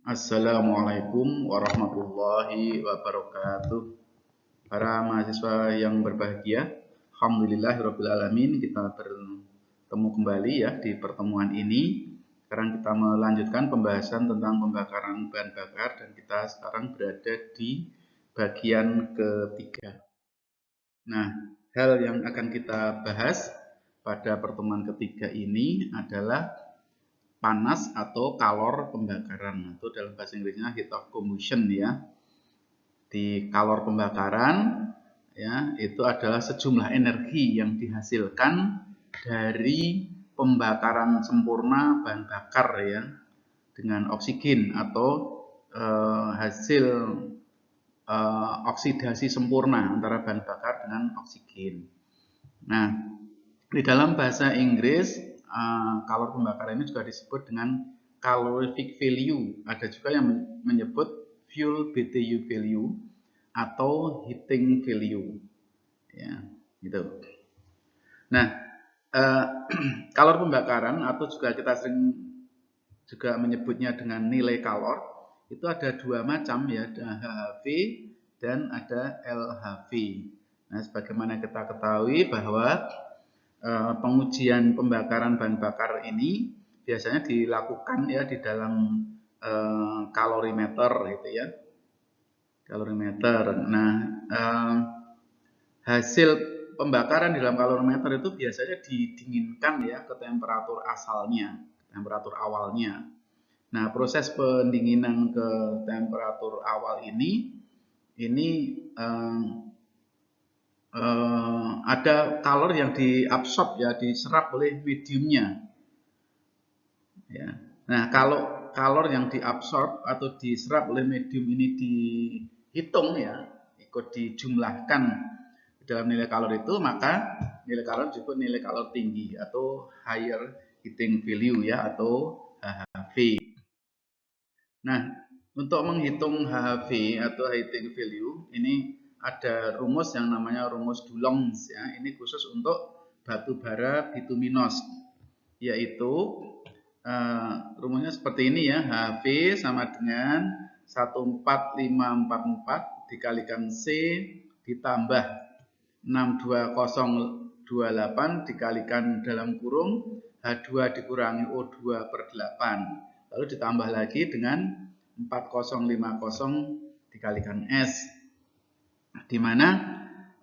Assalamualaikum warahmatullahi wabarakatuh. Para mahasiswa yang berbahagia, alhamdulillahirabbil alamin, kita bertemu kembali ya di pertemuan ini. Sekarang kita melanjutkan pembahasan tentang pembakaran bahan bakar dan kita sekarang berada di bagian ketiga. Nah, hal yang akan kita bahas pada pertemuan ketiga ini adalah panas atau kalor pembakaran, atau dalam bahasa Inggrisnya heat of combustion ya. Di kalor pembakaran ya, itu adalah sejumlah energi yang dihasilkan dari pembakaran sempurna bahan bakar ya dengan oksigen atau hasil oksidasi sempurna antara bahan bakar dengan oksigen. Nah, di dalam bahasa Inggris kalor pembakaran ini juga disebut dengan calorific value. Ada juga yang menyebut fuel BTU value atau heating value. Ya, gitu. Nah, kalor pembakaran atau juga kita sering juga menyebutnya dengan nilai kalor itu ada dua macam ya, ada HHV dan ada LHV. Nah, sebagaimana kita ketahui bahwa pengujian pembakaran bahan bakar ini biasanya dilakukan ya di dalam kalorimeter gitu ya, kalorimeter. Nah, hasil pembakaran di dalam kalorimeter itu biasanya didinginkan ya ke temperatur asalnya, temperatur awalnya. Nah, proses pendinginan ke temperatur awal ini ada kalor yang diabsorb ya, diserap oleh mediumnya. Ya. Nah, kalau kalor yang diabsorb atau diserap oleh medium ini dihitung ya, ikut dijumlahkan dalam nilai kalor itu, maka nilai kalor disebut nilai kalor tinggi atau higher heating value ya, atau HHV. Nah, untuk menghitung HHV atau heating value ini ada rumus yang namanya rumus Dulong ya. Ini khusus untuk batu bara bituminos, yaitu rumusnya seperti ini ya. HV sama dengan 14544 dikalikan C ditambah 62028 dikalikan dalam kurung H2 dikurangi O2 per 8. Lalu ditambah lagi dengan 4050 dikalikan S, di mana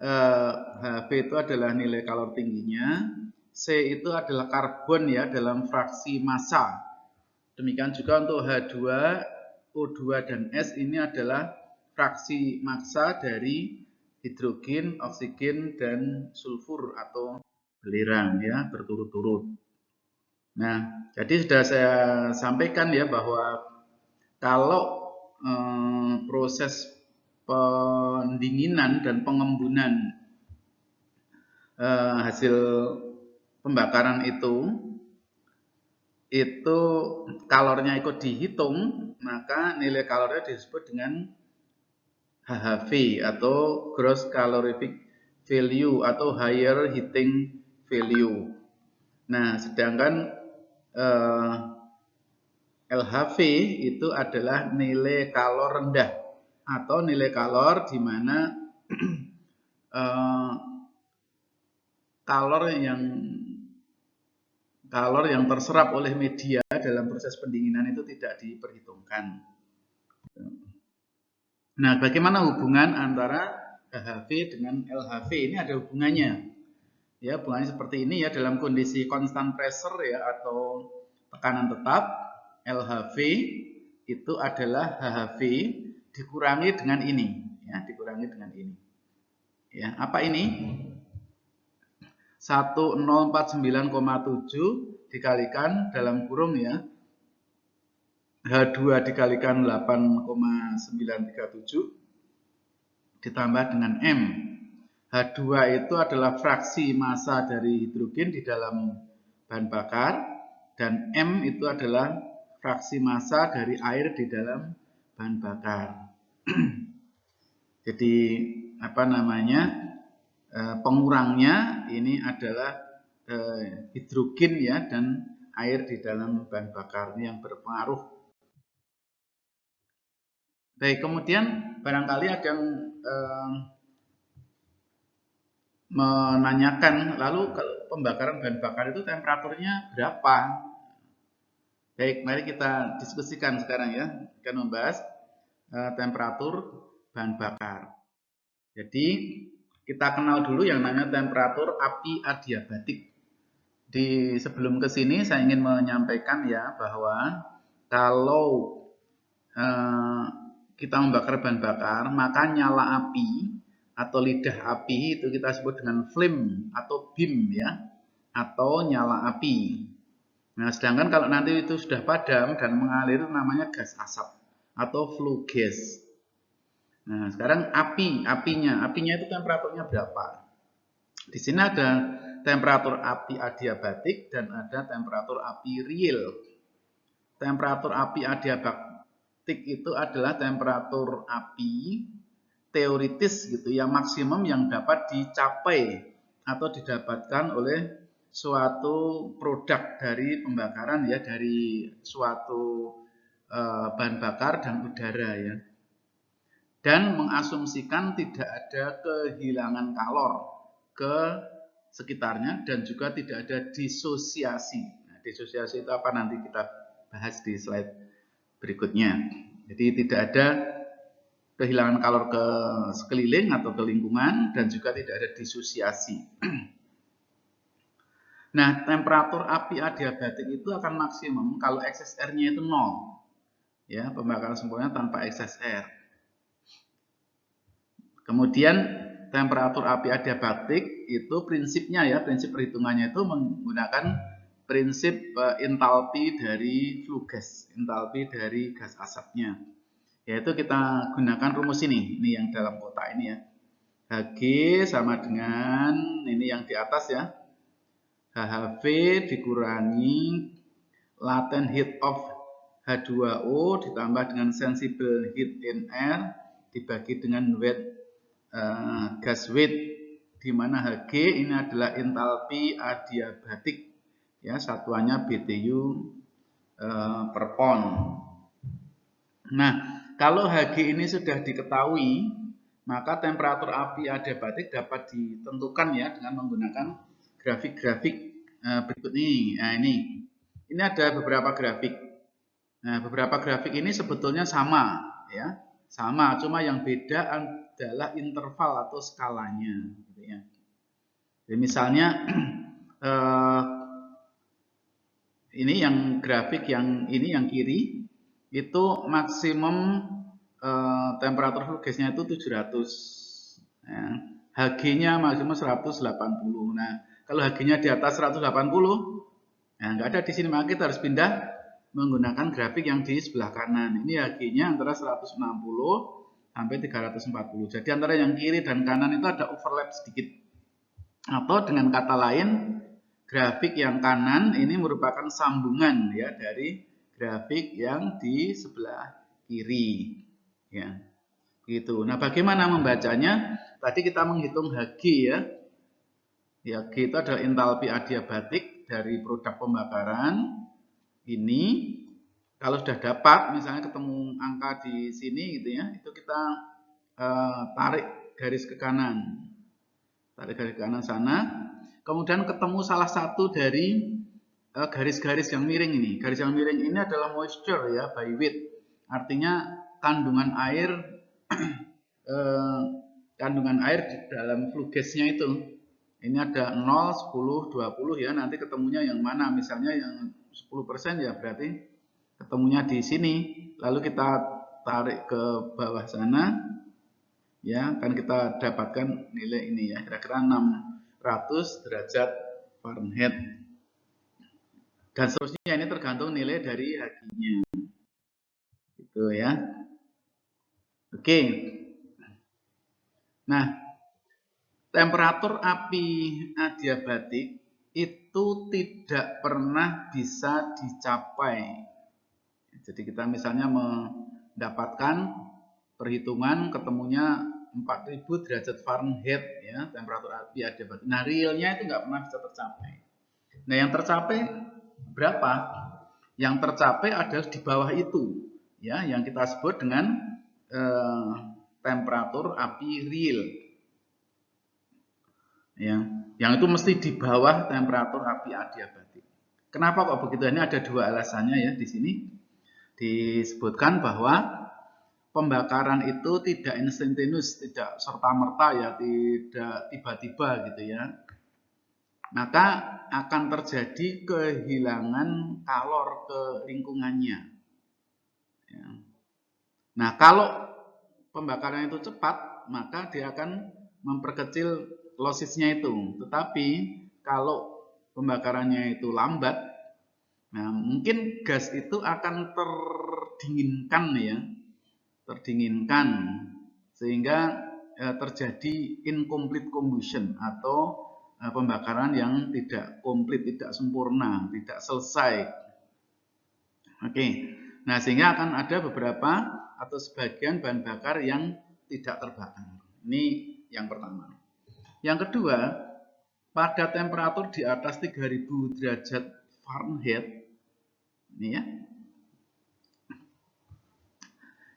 HV itu adalah nilai kalor tingginya, C itu adalah karbon ya dalam fraksi massa. Demikian juga untuk H2, O2 dan S ini adalah fraksi massa dari hidrogen, oksigen, dan sulfur atau belerang ya, berturut-turut. Nah, jadi sudah saya sampaikan ya bahwa kalau proses pendinginan dan pengembunan hasil pembakaran itu kalornya ikut dihitung, maka nilai kalornya disebut dengan HHV atau gross calorific value atau higher heating value. Nah, sedangkan LHV itu adalah nilai kalor rendah atau nilai kalor di mana kalor yang terserap oleh media dalam proses pendinginan itu tidak diperhitungkan. Nah, bagaimana hubungan antara HHV dengan LHV? Ini ada hubungannya. Ya, hubungannya seperti ini ya, dalam kondisi constant pressure ya atau tekanan tetap, LHV itu adalah HHV dikurangi dengan ini ya, dikurangi dengan ini. Ya, apa ini? 1049,7 dikalikan dalam kurung ya, H2 dikalikan 8,937 ditambah dengan M. H2 itu adalah fraksi massa dari hidrogen di dalam bahan bakar, dan M itu adalah fraksi massa dari air di dalam bahan bakar. Jadi pengurangnya ini adalah hidrogen ya dan air di dalam bahan bakar, ini yang berpengaruh Baik, kemudian barangkali ada yang menanyakan, lalu kalau pembakaran bahan bakar itu temperaturnya berapa? Baik, mari kita diskusikan sekarang ya. Kita membahas temperatur bahan bakar. Jadi kita kenal dulu yang namanya temperatur api adiabatik. Di sebelum ke sini saya ingin menyampaikan ya bahwa kalau kita membakar bahan bakar, maka nyala api atau lidah api itu kita sebut dengan flame atau beam ya, atau nyala api. Nah, sedangkan kalau nanti itu sudah padam dan mengalir namanya gas asap atau flue gas. Nah, sekarang apinya itu temperaturnya berapa? Di sini ada temperatur api adiabatik dan ada temperatur api real. Temperatur api adiabatik itu adalah temperatur api teoritis gitu yang maksimum yang dapat dicapai atau didapatkan oleh suatu produk dari pembakaran ya, dari suatu bahan bakar dan udara ya. Dan mengasumsikan tidak ada kehilangan kalor ke sekitarnya dan juga tidak ada disosiasi. Nah, disosiasi itu apa nanti kita bahas di slide berikutnya. Jadi tidak ada kehilangan kalor ke sekeliling atau ke lingkungan dan juga tidak ada disosiasi. Nah, temperatur api adiabatik itu akan maksimum kalau XSR-nya itu 0. Ya, pembakaran sempurna tanpa XSR. Kemudian temperatur api adiabatik itu prinsipnya ya, prinsip perhitungannya itu menggunakan prinsip entalpi dari flue gas, entalpi dari gas asapnya. Yaitu kita gunakan rumus ini yang dalam kotak ini ya. Hg sama dengan ini yang di atas ya. HHV dikurangi latent heat of H2O ditambah dengan sensible heat in air dibagi dengan wet gas weight, di mana Hg ini adalah entalpi adiabatik ya, satuannya BTU per pon. Nah, kalau Hg ini sudah diketahui, maka temperatur api adiabatik dapat ditentukan ya dengan menggunakan grafik-grafik berikut ini. Nah, ini ada beberapa grafik. Nah, beberapa grafik ini sebetulnya sama ya, sama, cuma yang beda adalah interval atau skalanya gitu ya. Jadi misalnya ini yang grafik yang ini yang kiri itu maksimum temperatur flue gasnya itu 700 ya. Hg-nya maksimum 180. Nah, kalau Hg-nya di atas 180 nah nggak ada di sini, maka kita harus pindah menggunakan grafik yang di sebelah kanan. Ini Hg-nya antara 160 sampai 340. Jadi antara yang kiri dan kanan itu ada overlap sedikit. Atau dengan kata lain, grafik yang kanan ini merupakan sambungan ya dari grafik yang di sebelah kiri. Ya. Gitu. Nah, bagaimana membacanya? Tadi kita menghitung Hg ya. Ya, G itu adalah entalpi adiabatik dari produk pembakaran. Ini kalau sudah dapat, misalnya ketemu angka di sini gitu ya, itu kita tarik garis ke kanan. Tarik garis ke kanan sana. Kemudian ketemu salah satu dari garis-garis yang miring ini. Garis yang miring ini adalah moisture ya, by weight. Artinya kandungan air kandungan air di dalam flue gasnya itu. Ini ada 0, 10, 20 ya. Nanti ketemunya yang mana? Misalnya yang 10% ya berarti ketemunya di sini. Lalu kita tarik ke bawah sana. Ya, kan kita dapatkan nilai ini ya, kira-kira 600 derajat Fahrenheit. Dan seterusnya ini tergantung nilai dari Hg-nya. Gitu ya. Oke. Nah, temperatur api adiabatik itu tidak pernah bisa dicapai. Jadi kita misalnya mendapatkan perhitungan ketemunya 4000 derajat Fahrenheit ya, temperatur api adiabatik. Nah, realnya itu nggak pernah bisa tercapai. Nah, yang tercapai berapa? Yang tercapai adalah di bawah itu ya, yang kita sebut dengan temperatur api real. Ya, yang itu mesti di bawah temperatur api adiabatik. Kenapa kok begitu? Ini ada dua alasannya ya di sini. Disebutkan bahwa pembakaran itu tidak instantaneous, tidak serta-merta ya, tidak tiba-tiba gitu ya. Maka akan terjadi kehilangan kalor ke lingkungannya. Ya. Nah, kalau pembakaran itu cepat, maka dia akan memperkecil lossesnya itu. Tetapi kalau pembakarannya itu lambat, nah mungkin gas itu akan terdinginkan ya, terdinginkan sehingga terjadi incomplete combustion atau pembakaran yang tidak komplit, tidak sempurna, tidak selesai. Oke, nah sehingga akan ada beberapa atau sebagian bahan bakar yang tidak terbakar. Ini yang pertama. Yang kedua, pada temperatur di atas 3000 derajat Fahrenheit, ini ya,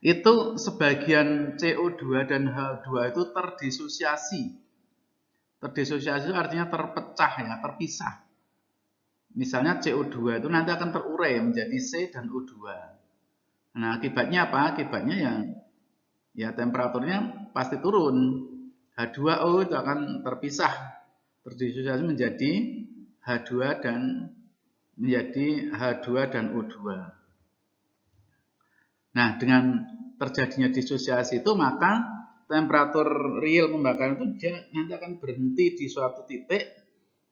itu sebagian CO2 dan H2 itu terdisosiasi. Terdisosiasi itu artinya terpecah ya, terpisah. Misalnya CO2 itu nanti akan terurai menjadi C dan O2. Nah, akibatnya apa? Akibatnya ya temperaturnya pasti turun. H2O itu akan terpisah, terdisosiasi menjadi H2 dan menjadi H2 dan O2. Nah, dengan terjadinya disosiasi itu maka temperatur real pembakaran itu dia nanti akan berhenti di suatu titik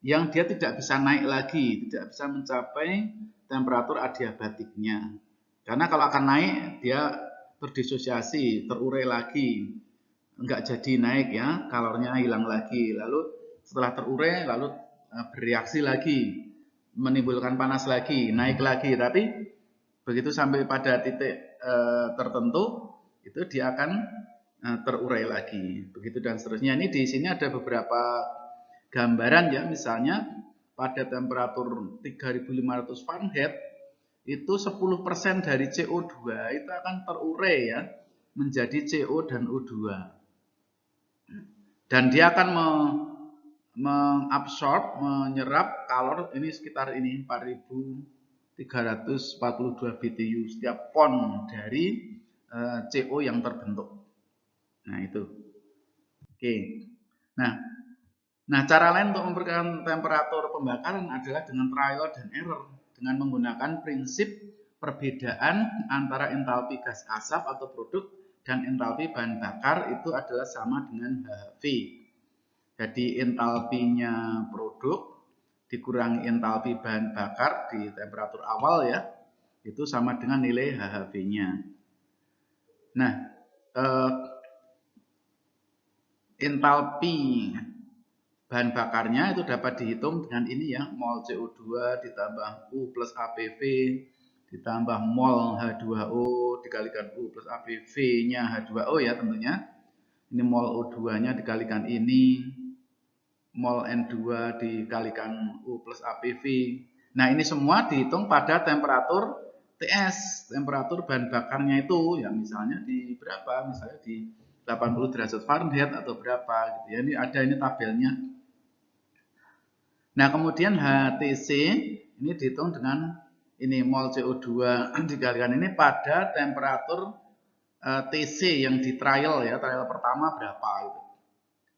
yang dia tidak bisa naik lagi, tidak bisa mencapai temperatur adiabatiknya. Karena kalau akan naik dia terdisosiasi, terurai lagi, enggak jadi naik ya, kalornya hilang lagi. Lalu setelah terurai lalu bereaksi lagi, menimbulkan panas lagi, naik lagi. Tapi begitu sampai pada titik tertentu itu dia akan terurai lagi. Begitu dan seterusnya. Ini di sini ada beberapa gambaran ya, misalnya pada temperatur 3500 Fahrenheit itu 10% dari CO2 itu akan terurai ya menjadi CO dan O2. Dan dia akan mengabsorb, menyerap kalor ini sekitar ini 4342 BTU setiap pon dari CO yang terbentuk. Nah, itu. Oke. Nah, cara lain untuk memperkirakan temperatur pembakaran adalah dengan trial dan error dengan menggunakan prinsip perbedaan antara entalpi gas asap atau produk dan entalpi bahan bakar itu adalah sama dengan HHV. Jadi entalpinya produk dikurangi entalpi bahan bakar di temperatur awal ya, itu sama dengan nilai HHV-nya. Nah, entalpi bahan bakarnya itu dapat dihitung dengan ini ya, mol CO2 ditambah U plus APV ditambah mol H2O dikalikan U plus APV-nya H2O ya tentunya. Ini mol O2-nya dikalikan ini, mol N2 dikalikan U plus APV. Nah, ini semua dihitung pada temperatur TS, temperatur bahan bakarnya itu ya, misalnya di berapa? Misalnya di 80 derajat Fahrenheit atau berapa gitu ya. Ini ada ini tabelnya. Nah, kemudian HTC ini dihitung dengan ini mol CO2 dikalikan ini pada temperatur TC yang di trial ya, trial pertama berapa itu.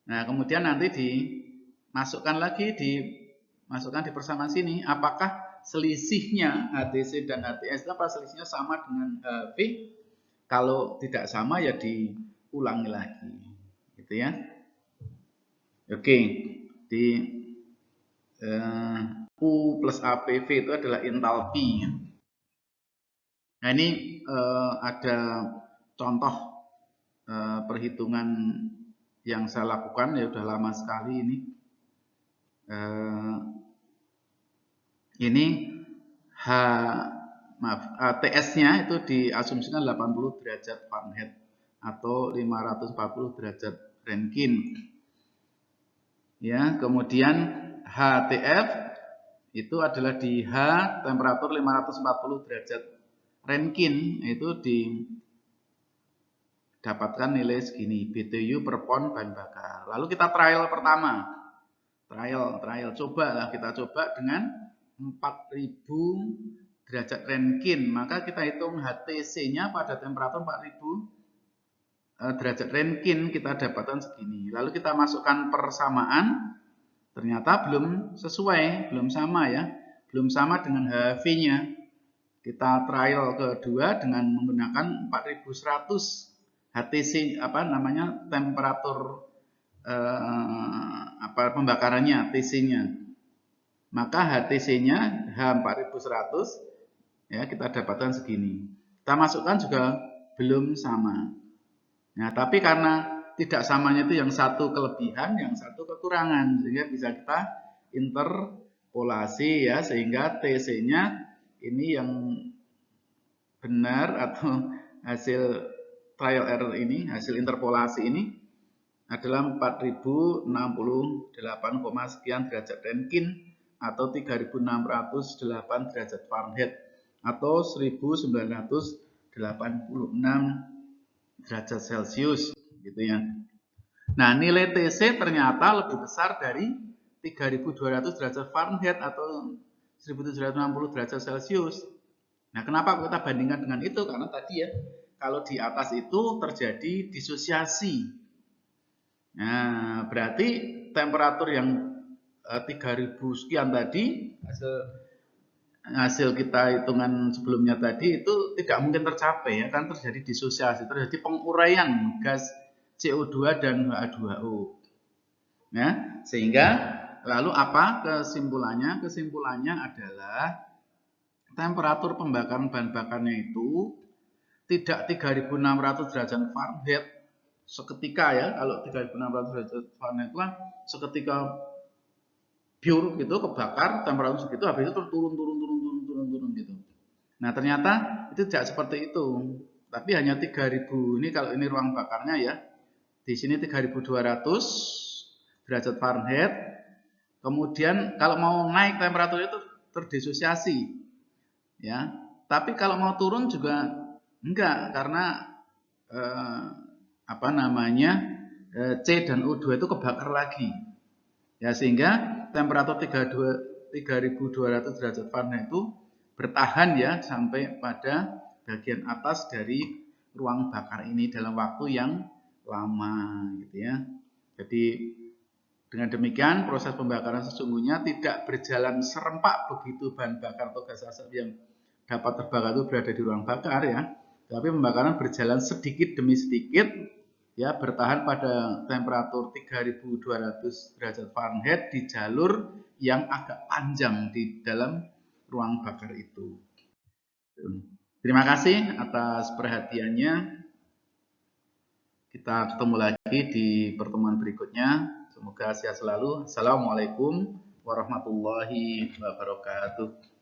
Nah, kemudian nanti dimasukkan lagi dimasukkan di persamaan sini apakah selisihnya HTC dan HTS apa selisihnya sama dengan V. Kalau tidak sama ya diulangi lagi gitu ya. Oke, di U plus APV itu adalah entalpi. Nah, ini ada contoh perhitungan yang saya lakukan ya udah lama sekali ini. Ini TS-nya itu diasumsikan 80 derajat Fahrenheit atau 540 derajat Rentgen. Ya, kemudian HTF itu adalah di H temperatur 540 derajat Rentgen, itu dapatkan nilai segini BTU per pon bahan bakar. Lalu kita trial pertama. Trial. Cobalah kita coba dengan 4000 derajat Rankine. Maka kita hitung HTC-nya pada temperatur 4000 derajat Rankine kita dapatkan segini. Lalu kita masukkan persamaan. Ternyata belum sesuai, belum sama ya. Belum sama dengan HV-nya. Kita trial kedua dengan menggunakan 4100 HTC temperatur pembakarannya TC-nya. Maka HTC-nya H4100 ya kita dapatkan segini. Kita masukkan juga belum sama. Nah, tapi karena tidak samanya itu yang satu kelebihan, yang satu kekurangan, sehingga bisa kita interpolasi ya, sehingga TC-nya ini yang benar atau hasil trial error ini, hasil interpolasi ini adalah 4068, sekian derajat Rankine atau 3608 derajat Fahrenheit atau 1986 derajat Celcius gitu ya. Nah, nilai TC ternyata lebih besar dari 3200 derajat Fahrenheit atau 1760 derajat Celcius. Nah, kenapa kita bandingkan dengan itu? Karena tadi ya, kalau di atas itu terjadi disosiasi. Nah, berarti temperatur yang 3000 sekian tadi, hasil kita hitungan sebelumnya tadi itu tidak mungkin tercapai ya, kan terjadi disosiasi, terjadi penguraian gas CO2 dan H2O. Ya, sehingga lalu apa kesimpulannya? Kesimpulannya adalah temperatur pembakaran bahan bakarnya itu tidak 3600 derajat Fahrenheit seketika ya. Kalau 3600 derajat Fahrenheit lah seketika pure gitu kebakar temperatur segitu, habis itu turun gitu. Nah, ternyata itu tidak seperti itu. Tapi hanya 3000. Ini kalau ini ruang bakarnya ya. Di sini 3200 derajat Fahrenheit. Kemudian kalau mau naik temperatur itu terdisosiasi. Ya. Tapi kalau mau turun juga enggak, karena C dan O2 itu kebakar lagi. Ya, sehingga temperatur 3200 derajat Fahrenheit itu bertahan ya sampai pada bagian atas dari ruang bakar ini dalam waktu yang lama gitu ya. Jadi dengan demikian proses pembakaran sesungguhnya tidak berjalan serempak begitu bahan bakar atau gas asap yang dapat terbakar itu berada di ruang bakar ya. Tapi pembakaran berjalan sedikit demi sedikit ya, bertahan pada temperatur 3200 derajat Fahrenheit di jalur yang agak panjang di dalam ruang bakar itu. Terima kasih atas perhatiannya. Kita ketemu lagi di pertemuan berikutnya. Semoga sehat selalu. Assalamualaikum warahmatullahi wabarakatuh.